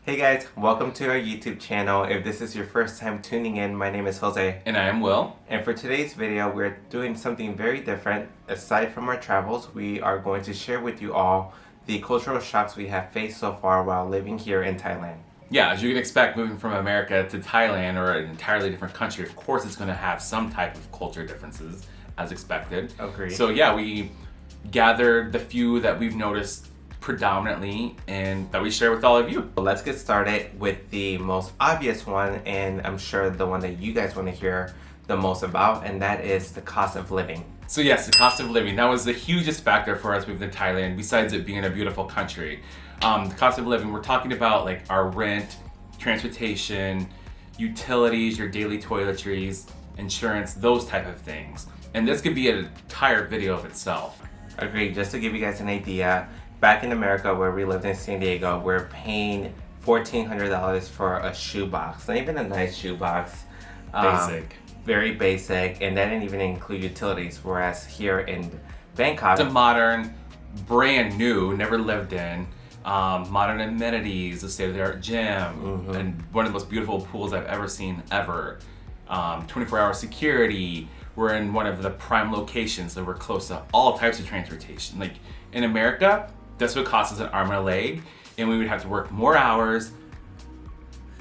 Hey guys, welcome to our YouTube channel. If this is your first time tuning in, my name is Jose. And I am Will. And for today's video, we're doing something very different. Aside from our travels, we are going to share with you all the cultural shocks we have faced so far while living here in Thailand. Yeah, as you can expect, moving from America to Thailand or an entirely different country, of course it's going to have some type of culture differences, as expected. Agreed. So yeah, we gathered the few that we've noticed predominantly and that we share with all of you. Let's get started with the most obvious one, and I'm sure the one that you guys want to hear the most about, and that is the cost of living. So yes, the cost of living. That was the hugest factor for us moving to Thailand, besides it being a beautiful country. The cost of living, we're talking about like our rent, transportation, utilities, your daily toiletries, insurance, those type of things. And this could be an entire video of itself. Agreed. Just to give you guys an idea, back in America where we lived in San Diego, we're paying $1,400 for a shoebox. Not even a nice shoebox. Basic. Very basic, and that didn't even include utilities, whereas here in Bangkok... It's a modern, brand new, never lived in, modern amenities, a state-of-the-art gym, and one of the most beautiful pools I've ever seen, ever. 24-hour security. We're in one of the prime locations, so we're close to all types of transportation. Like in America, this would cost us an arm and a leg, and we would have to work more hours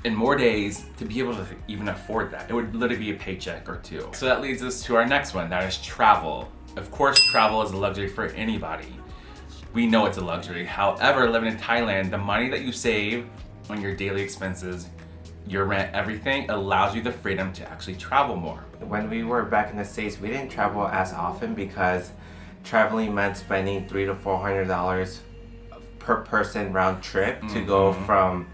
and more days to be able to even afford that. It would literally be a paycheck or two. So that leads us to our next one, that is travel. Of course, travel is a luxury for anybody. We know it's a luxury. However, living in Thailand, the money that you save on your daily expenses, your rent, everything allows you the freedom to actually travel more. When we were back in the States, we didn't travel as often because traveling meant spending $300 to $400 per person round trip to go from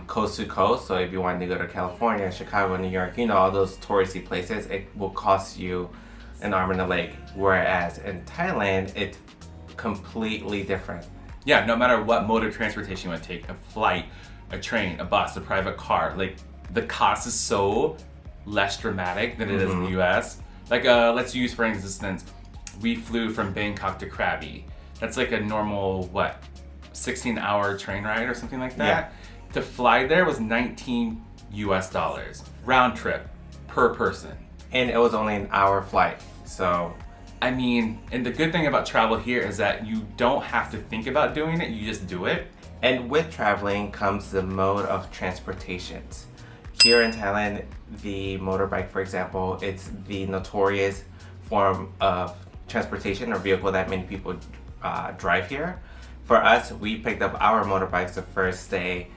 coast to coast. So if you wanted to go to California, Chicago, New York, you know, all those touristy places, it will cost you an arm and a leg. Whereas in Thailand, it's completely different. Yeah, no matter what mode of transportation you want to take, a flight, a train, a bus, a private car, like the cost is so less dramatic than it is in the US. Like let's use for instance, we flew from Bangkok to Krabi. That's like a normal, 16-hour train ride or something like that? Yeah. To fly there was $19 US, round trip, per person. And it was only an hour flight, so... I mean, and the good thing about travel here is that you don't have to think about doing it, you just do it. And with traveling comes the mode of transportation. Here in Thailand, the motorbike, for example, it's the notorious form of transportation or vehicle that many people drive here. For us, we picked up our motorbikes the first day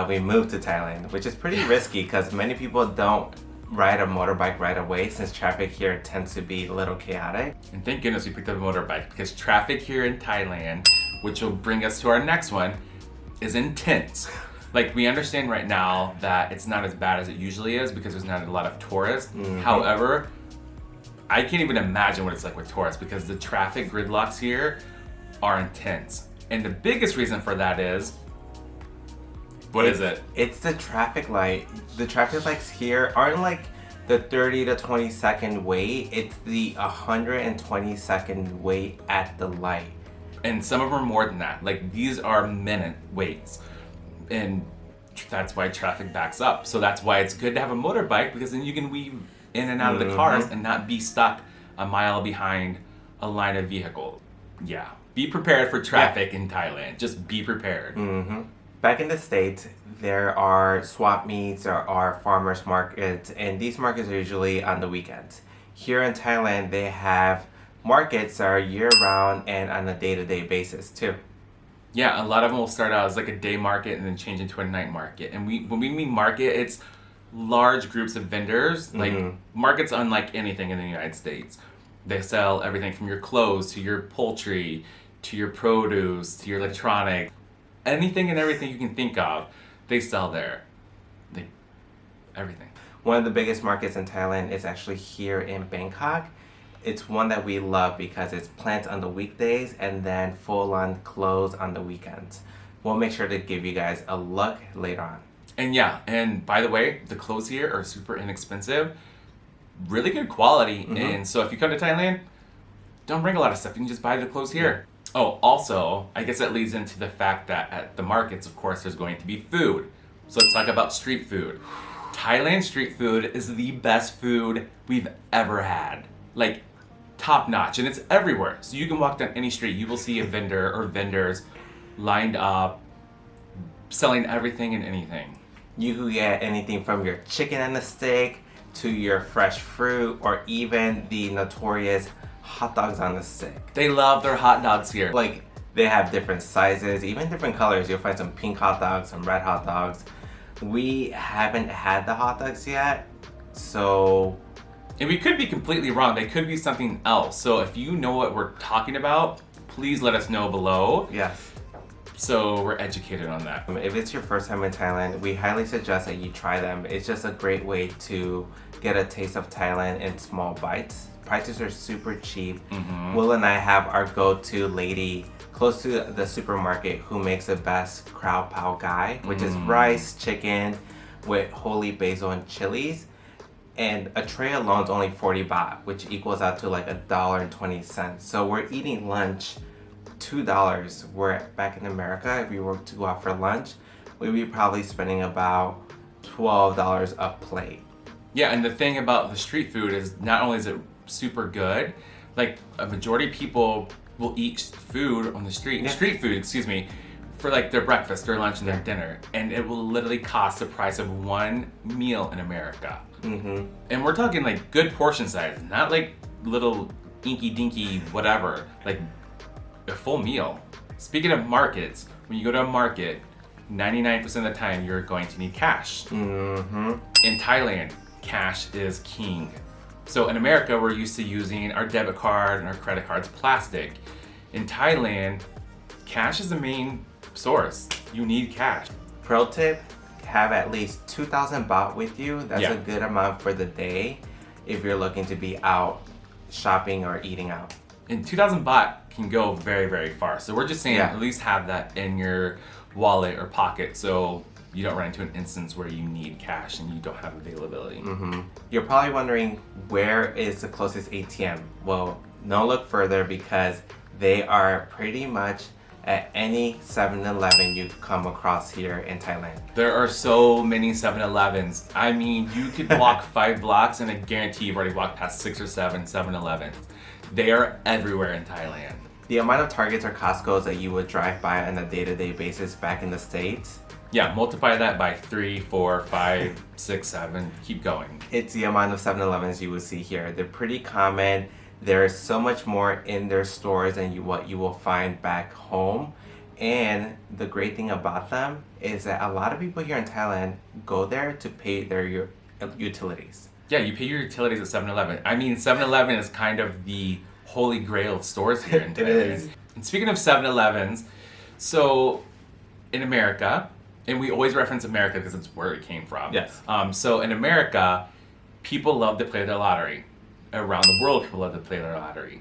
we moved to Thailand, which is pretty risky because many people don't ride a motorbike right away since traffic here tends to be a little chaotic. And thank goodness we picked up a motorbike because traffic here in Thailand, which will bring us to our next one, is intense. Like, we understand right now that it's not as bad as it usually is because there's not a lot of tourists. However, I can't even imagine what it's like with tourists because the traffic gridlocks here are intense. And the biggest reason for that is, what is it? It's the traffic light. The traffic lights here aren't like the 30 to 20 second wait. It's the 120 second wait at the light. And some of them are more than that. Like, these are minute waits. And that's why traffic backs up. So that's why it's good to have a motorbike, because then you can weave in and out of the cars and not be stuck a mile behind a line of vehicles. Yeah. Be prepared for traffic in Thailand. Just be prepared. Back in the States, there are swap meets, there are farmers markets, and these markets are usually on the weekends. Here in Thailand, they have markets that are year-round and on a day-to-day basis too. Yeah, a lot of them will start out as like a day market and then change into a night market. And when we mean market, it's large groups of vendors. Like, markets unlike anything in the United States. They sell everything from your clothes to your poultry to your produce to your electronics. Anything and everything you can think of, they sell there. Everything. One of the biggest markets in Thailand is actually here in Bangkok. It's one that we love because it's planned on the weekdays and then full-on close on the weekends. We'll make sure to give you guys a look later on. And yeah, and by the way, the clothes here are super inexpensive, really good quality. And so if you come to Thailand, don't bring a lot of stuff. You can just buy the clothes here. Oh, also, I guess that leads into the fact that at the markets, of course, there's going to be food. So let's talk about street food. Thailand street food is the best food we've ever had. Like, top notch, and it's everywhere. So you can walk down any street, you will see a vendor or vendors lined up, selling everything and anything. You can get anything from your chicken and a stick to your fresh fruit, or even the notorious hot dogs on a stick. They love their hot dogs here. Like, they have different sizes, even different colors. You'll find some pink hot dogs, some red hot dogs. We haven't had the hot dogs yet, so... And we could be completely wrong. They could be something else. So if you know what we're talking about, please let us know below. Yes. So we're educated on that. If it's your first time in Thailand, we highly suggest that you try them. It's just a great way to get a taste of Thailand in small bites. Prices are super cheap. Will and I have our go-to lady close to the supermarket who makes the best krao pao gai, which is rice, chicken with holy basil and chilies. And a tray alone is only 40 baht, which equals out to like $1.20. So we're eating lunch $2. Where back in America, if we were to go out for lunch, we'd be probably spending about $12 a plate. Yeah, and the thing about the street food is not only is it super good, like a majority of people will eat food on the street, street food, excuse me, for like their breakfast, their lunch, and their dinner, and it will literally cost the price of one meal in America. And we're talking like good portion size, not like little inky dinky whatever, like a full meal. Speaking of markets, when you go to a market, 99% of the time you're going to need cash. In Thailand, cash is king. So in America, we're used to using our debit card and our credit cards plastic. In Thailand, cash is the main source. You need cash. Pro tip, have at least 2,000 baht with you. That's a good amount for the day if you're looking to be out shopping or eating out. And 2,000 baht can go very, very far. So we're just saying at least have that in your wallet or pocket so you don't run into an instance where you need cash and you don't have availability. You're probably wondering, where is the closest ATM? Well, no look further, because they are pretty much at any 7-Eleven you come across here in Thailand. There are so many 7-Elevens. I mean, you could walk 5 blocks and I guarantee you've already walked past 6 or 7 7-Elevens. They are everywhere in Thailand. The amount of Targets or Costco's that you would drive by on a day-to-day basis back in the States, yeah, multiply that by 3, 4, 5, 6, 7, keep going. It's the amount of 7-Elevens you will see here. They're pretty common. There's so much more in their stores than what you will find back home. And the great thing about them is that a lot of people here in Thailand go there to pay their utilities. Yeah, you pay your utilities at 7-Eleven. I mean, 7-Eleven is kind of the holy grail of stores here in Thailand. It is. And speaking of 7-Elevens, so in America, and we always reference America because it's where it came from. Yes. So in America, people love to play their lottery. Around the world, people love to play their lottery.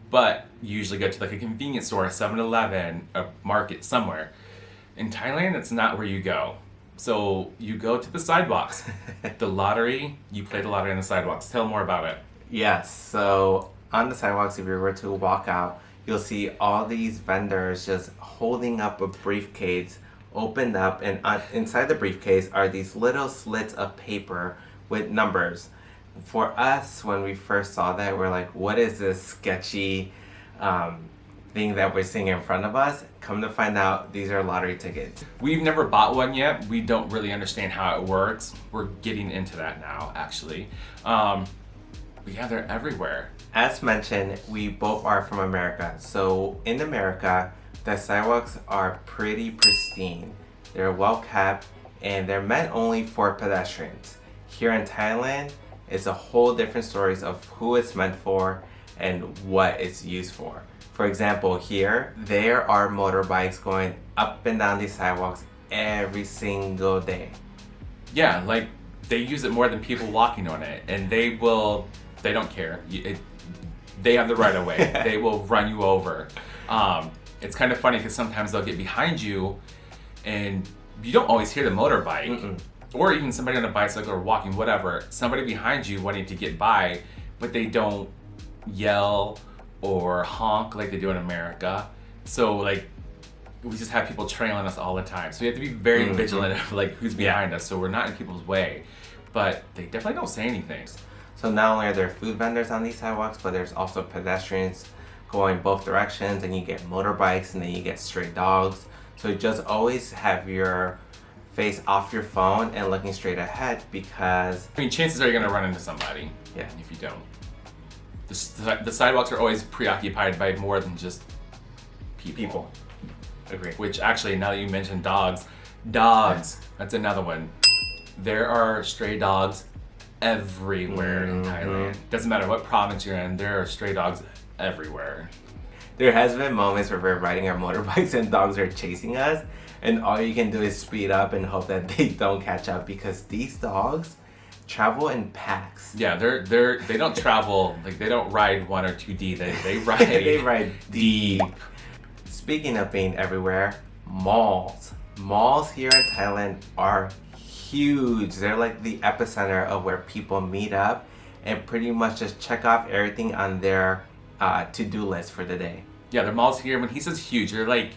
But you usually go to like a convenience store, a 7-Eleven, a market somewhere. In Thailand, it's not where you go. So you go to the sidewalks. The lottery, you play the lottery on the sidewalks. Tell more about it. Yes, so on the sidewalks, if you were to walk out, you'll see all these vendors just holding up a briefcase, opened up, and inside the briefcase are these little slits of paper with numbers. For us, when we first saw that, we're like, what is this sketchy thing that we're seeing in front of us? Come to find out, these are lottery tickets. We've never bought one yet. We don't really understand how it works. We're getting into that now, actually. But yeah, they're everywhere. As mentioned, we both are from America. So in America, the sidewalks are pretty pristine. They're well kept, and they're meant only for pedestrians. Here in Thailand, it's a whole different stories of who it's meant for and what it's used for. For example, here, there are motorbikes going up and down these sidewalks every single day. Yeah, like they use it more than people walking on it, and they don't care. They have the right of way. They will run you over. It's kind of funny because sometimes they'll get behind you and you don't always hear the motorbike. Or even somebody on a bicycle or walking, whatever, somebody behind you wanting to get by, but they don't yell or honk like they do in America. So like, we just have people trailing us all the time. So we have to be very vigilant of like who's behind us, so we're not in people's way. But they definitely don't say anything. So not only are there food vendors on these sidewalks, but there's also pedestrians going both directions, and you get motorbikes, and then you get stray dogs. So just always have your face off your phone and looking straight ahead, because I mean, chances are you're gonna run into somebody. Yeah. If you don't. The sidewalks are always preoccupied by more than just people. Agree. Which actually, now that you mentioned dogs, that's another one. There are stray dogs everywhere in Thailand. Doesn't matter what province you're in, there are stray dogs everywhere. There has been moments where we're riding our motorbikes and dogs are chasing us, and all you can do is speed up and hope that they don't catch up, because these dogs travel in packs. Yeah, they don't travel, like they don't ride 1 or 2 deep. They ride They ride deep. Speaking of being everywhere, malls. Malls here in Thailand are huge. They're like the epicenter of where people meet up and pretty much just check off everything on their to-do list for the day. Yeah, the malls here, when he says huge, they're like,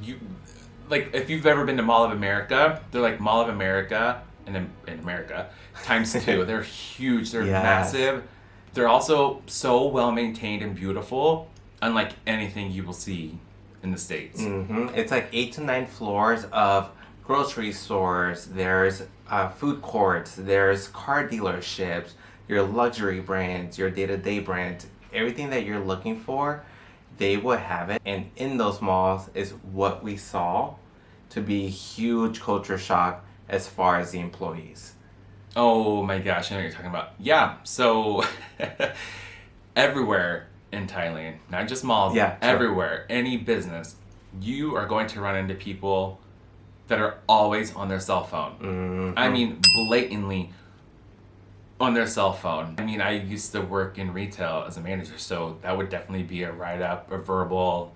if you've ever been to Mall of America, they're like Mall of America in America times 2. They're huge, they're massive. They're also so well maintained and beautiful, unlike anything you will see in the States. It's like 8 to 9 floors of grocery stores, there's food courts, there's car dealerships, your luxury brands, your day-to-day brands, everything that you're looking for, they will have it. And in those malls is what we saw to be a huge culture shock as far as the employees. Oh my gosh, I know what you're talking about. Yeah, so everywhere in Thailand, not just malls, everywhere, any business, you are going to run into people that are always on their cell phone. I mean, blatantly on their cell phone. I mean, I used to work in retail as a manager, so that would definitely be a write-up, a verbal,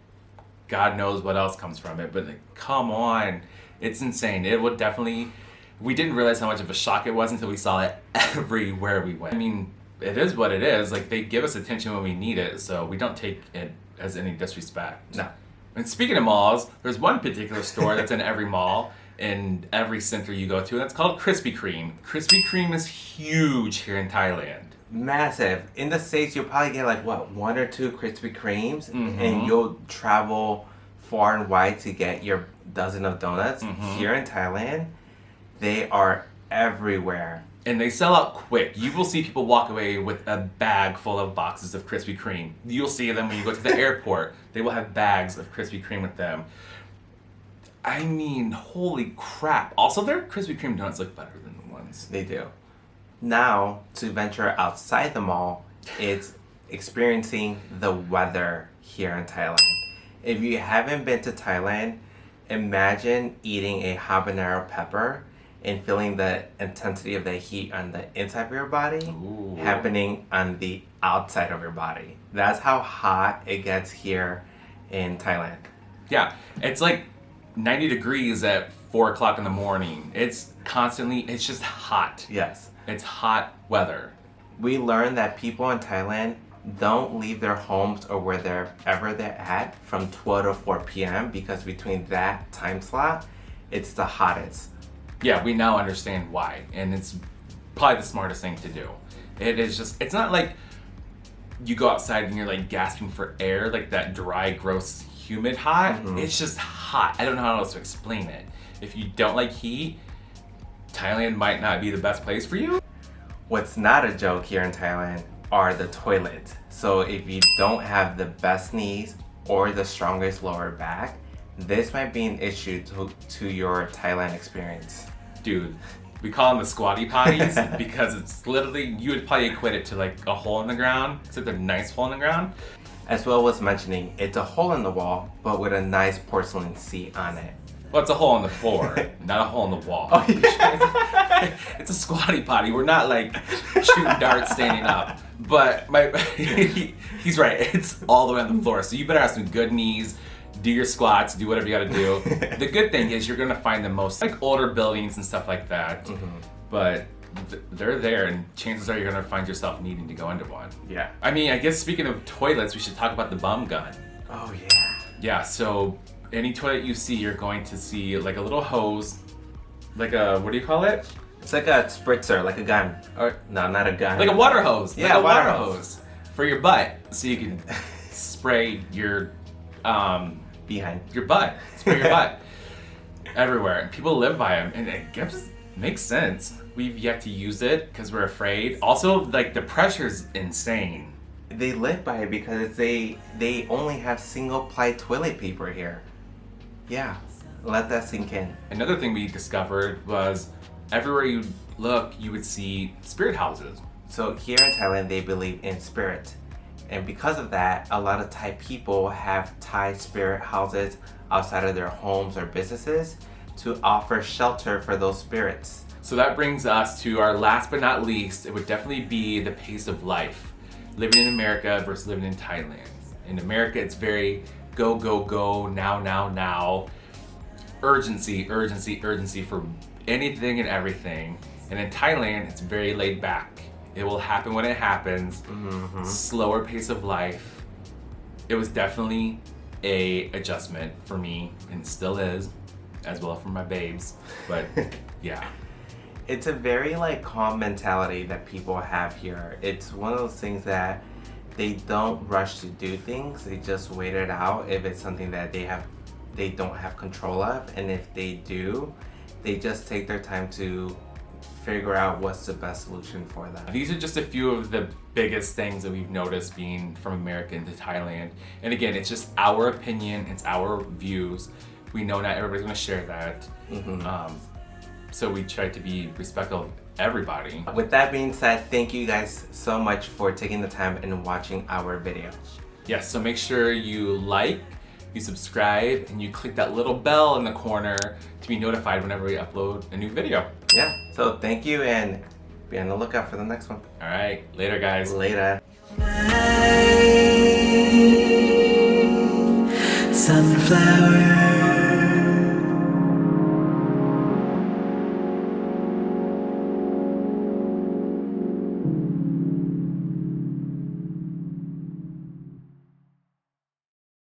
God knows what else comes from it, but like, come on, it's insane. It would definitely, we didn't realize how much of a shock it was until we saw it everywhere we went. I mean, it is what it is. Like, they give us attention when we need it, so we don't take it as any disrespect. No. And speaking of malls, there's one particular store that's in every mall, in every center you go to, and it's called Krispy Kreme. Krispy Kreme is huge here in Thailand. Massive. In the States, you'll probably get like, what, 1 or 2 Krispy Kremes, and you'll travel far and wide to get your dozen of donuts. Here in Thailand, they are everywhere. And they sell out quick. You will see people walk away with a bag full of boxes of Krispy Kreme. You'll see them when you go to the airport. They will have bags of Krispy Kreme with them. I mean, holy crap. Also, their Krispy Kreme donuts look better than the ones. They do. Now, to venture outside the mall, it's experiencing the weather here in Thailand. If you haven't been to Thailand, imagine eating a habanero pepper and feeling the intensity of the heat on the inside of your body happening on the outside of your body. That's how hot it gets here in Thailand. Yeah, it's like 90 degrees at 4 o'clock in the morning. It's constantly, it's just hot. Yes. It's hot weather. We learned that people in Thailand don't leave their homes or wherever they're at from 12 to 4 p.m. because between that time slot, it's the hottest. Yeah, we now understand why, and it's probably the smartest thing to do. It is just, it's not like you go outside and you're like gasping for air, like that dry, gross, humid hot. It's just hot. I don't know how else to explain it. If you don't like heat, Thailand might not be the best place for you. What's not a joke here in Thailand are the toilets. So if you don't have the best knees or the strongest lower back, this might be an issue to your Thailand experience. Dude, we call them the squatty potties because it's literally, you would probably equate it to like a hole in the ground, except a nice hole in the ground. As Will was mentioning, it's a hole in the wall, but with a nice porcelain seat on it. Well, it's a hole in the floor, not a hole in the wall. Oh, yeah. It's a squatty potty. We're not like shooting darts standing up. But he's right. It's all the way on the floor. So you better have some good knees, do your squats, do whatever you gotta do. The good thing is you're gonna find the most like older buildings and stuff like that. But they're there, and chances are you're gonna find yourself needing to go into one. Yeah. I mean, I guess speaking of toilets, we should talk about the bum gun. Oh, yeah. Yeah, so any toilet you see, you're going to see like a little hose, like a, what do you call it? It's like a spritzer, like a gun. Or no, not a gun. Like a water hose. Yeah, like a water hose for your butt, so you can spray your behind your butt, spray your butt everywhere. And people live by them, and it just makes sense. We've yet to use it because we're afraid. Also, like the pressure's insane. They live by it because they only have single ply toilet paper here. Yeah, let that sink in. Another thing we discovered was everywhere you look, you would see spirit houses. So here in Thailand, they believe in spirit. And because of that, a lot of Thai people have Thai spirit houses outside of their homes or businesses to offer shelter for those spirits. So that brings us to our last but not least. It would definitely be the pace of life. Living in America versus living in Thailand. In America, it's very go, go, go, now, now, now. Urgency, urgency, urgency for anything and everything. And in Thailand, it's very laid back. It will happen when it happens. Mm-hmm. Slower pace of life. It was definitely a adjustment for me, and it still is, as well for my babes. But yeah. It's a very like calm mentality that people have here. It's one of those things that they don't rush to do things. They just wait it out if it's something that they don't have control of, and if they do, they just take their time to figure out what's the best solution for them. These are just a few of the biggest things that we've noticed being from America into Thailand. And again, it's just our opinion, it's our views. We know not everybody's gonna share that. Mm-hmm. So we try to be respectful of everybody. With that being said, thank you guys so much for taking the time and watching our video. Yes, so make sure you like, you subscribe, and you click that little bell in the corner to be notified whenever we upload a new video. Yeah, so thank you and be on the lookout for the next one. All right, later guys. Later. Sunflower